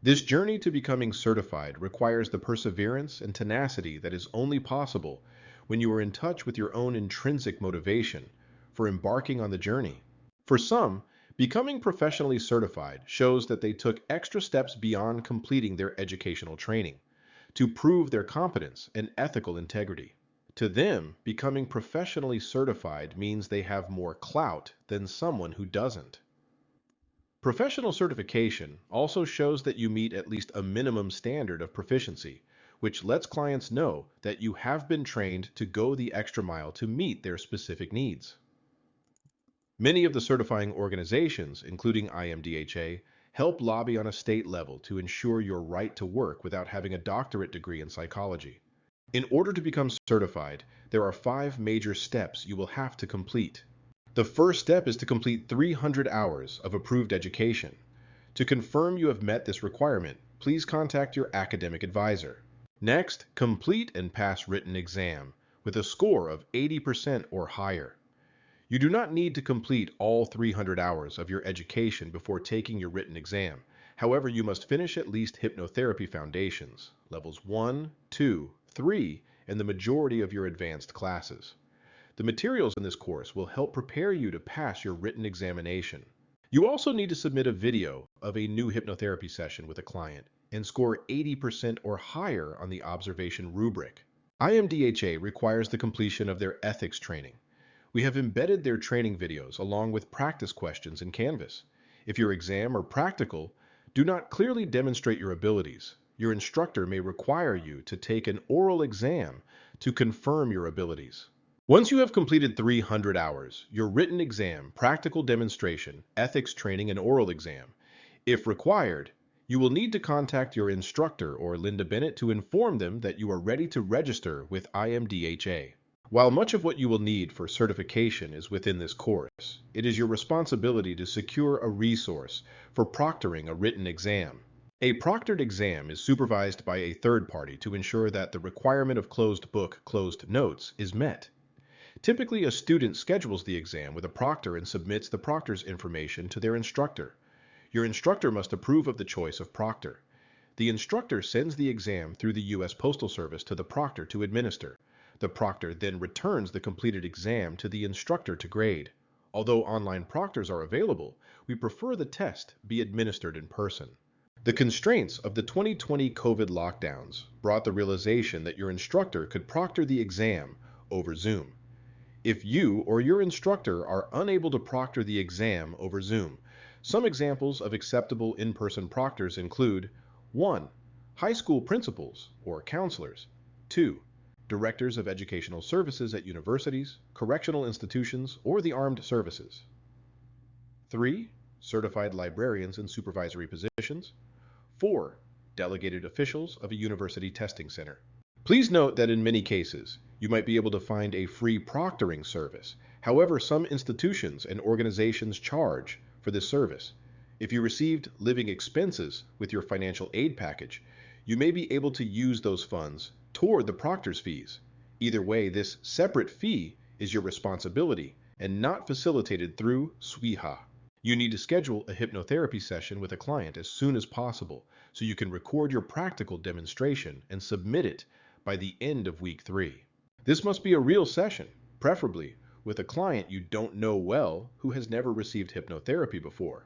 This journey to becoming certified requires the perseverance and tenacity that is only possible when you are in touch with your own intrinsic motivation for embarking on the journey. For some, becoming professionally certified shows that they took extra steps beyond completing their educational training to prove their competence and ethical integrity. To them, becoming professionally certified means they have more clout than someone who doesn't. Professional certification also shows that you meet at least a minimum standard of proficiency, which lets clients know that you have been trained to go the extra mile to meet their specific needs. Many of the certifying organizations, including IMDHA, help lobby on a state level to ensure your right to work without having a doctorate degree in psychology. In order to become certified, there are 5 major steps you will have to complete. The first step is to complete 300 hours of approved education. To confirm you have met this requirement, please contact your academic advisor. Next, complete and pass written exam with a score of 80% or higher. You do not need to complete all 300 hours of your education before taking your written exam. However, you must finish at least hypnotherapy foundations, levels 1, 2, 3, and the majority of your advanced classes. The materials in this course will help prepare you to pass your written examination. You also need to submit a video of a new hypnotherapy session with a client and score 80% or higher on the observation rubric. IMDHA requires the completion of their ethics training. We have embedded their training videos along with practice questions in Canvas. If your exam or practical do not clearly demonstrate your abilities, your instructor may require you to take an oral exam to confirm your abilities. Once you have completed 300 hours, your written exam, practical demonstration, ethics training, and oral exam, if required, you will need to contact your instructor or Linda Bennett to inform them that you are ready to register with IMDHA. While much of what you will need for certification is within this course, it is your responsibility to secure a resource for proctoring a written exam. A proctored exam is supervised by a third party to ensure that the requirement of closed book, closed notes is met. Typically, a student schedules the exam with a proctor and submits the proctor's information to their instructor. Your instructor must approve of the choice of proctor. The instructor sends the exam through the U.S. Postal Service to the proctor to administer. The proctor then returns the completed exam to the instructor to grade. Although online proctors are available, we prefer the test be administered in person. The constraints of the 2020 COVID lockdowns brought the realization that your instructor could proctor the exam over Zoom. If you or your instructor are unable to proctor the exam over Zoom, some examples of acceptable in-person proctors include 1. High school principals or counselors. 2. Directors of educational services at universities, correctional institutions, or the armed services. 3. Certified librarians in supervisory positions. 4. Delegated officials of a university testing center. Please note that in many cases, you might be able to find a free proctoring service. However, some institutions and organizations charge for this service. If you received living expenses with your financial aid package, you may be able to use those funds toward the proctor's fees. Either way, this separate fee is your responsibility and not facilitated through SWIHA. You need to schedule a hypnotherapy session with a client as soon as possible so you can record your practical demonstration and submit it by the end of week 3. This must be a real session, preferably with a client you don't know well who has never received hypnotherapy before.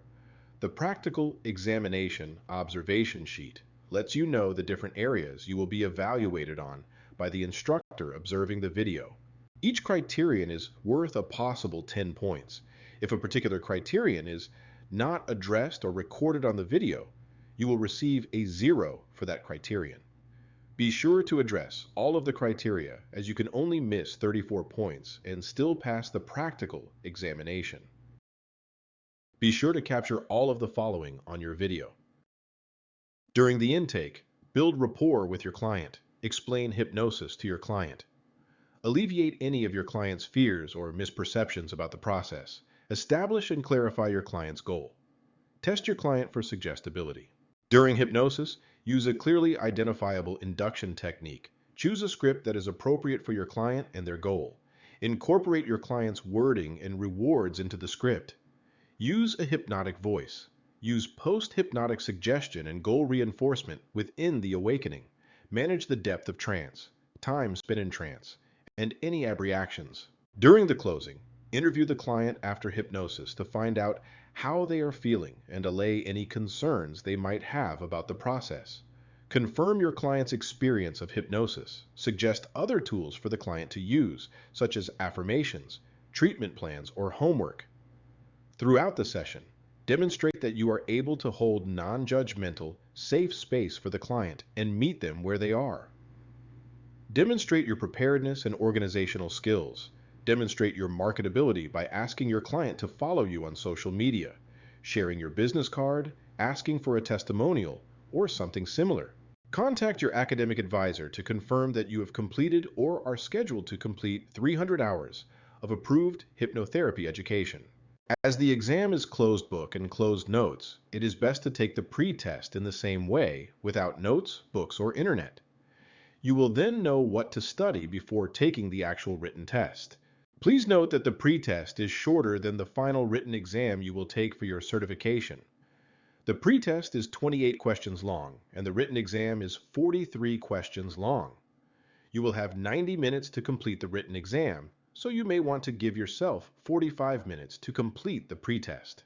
The practical examination observation sheet lets you know the different areas you will be evaluated on by the instructor observing the video. Each criterion is worth a possible 10 points. If a particular criterion is not addressed or recorded on the video, you will receive a 0 for that criterion. Be sure to address all of the criteria, as you can only miss 34 points and still pass the practical examination. Be sure to capture all of the following on your video. During the intake, build rapport with your client. Explain hypnosis to your client. Alleviate any of your client's fears or misperceptions about the process. Establish and clarify your client's goal. Test your client for suggestibility. During hypnosis, use a clearly identifiable induction technique. Choose a script that is appropriate for your client and their goal. Incorporate your client's wording and rewards into the script. Use a hypnotic voice. Use post-hypnotic suggestion and goal reinforcement within the awakening. Manage the depth of trance, time spent in trance, and any abreactions. During the closing, interview the client after hypnosis to find out how they are feeling and allay any concerns they might have about the process. Confirm your client's experience of hypnosis. Suggest other tools for the client to use, such as affirmations, treatment plans, or homework. Throughout the session, demonstrate that you are able to hold non-judgmental, safe space for the client and meet them where they are. Demonstrate your preparedness and organizational skills. Demonstrate your marketability by asking your client to follow you on social media, sharing your business card, asking for a testimonial, or something similar. Contact your academic advisor to confirm that you have completed or are scheduled to complete 300 hours of approved hypnotherapy education. As the exam is closed book and closed notes, it is best to take the pre-test in the same way, without notes, books, or internet. You will then know what to study before taking the actual written test. Please note that the pre-test is shorter than the final written exam you will take for your certification. The pre-test is 28 questions long, and the written exam is 43 questions long. You will have 90 minutes to complete the written exam, so you may want to give yourself 45 minutes to complete the pre-test.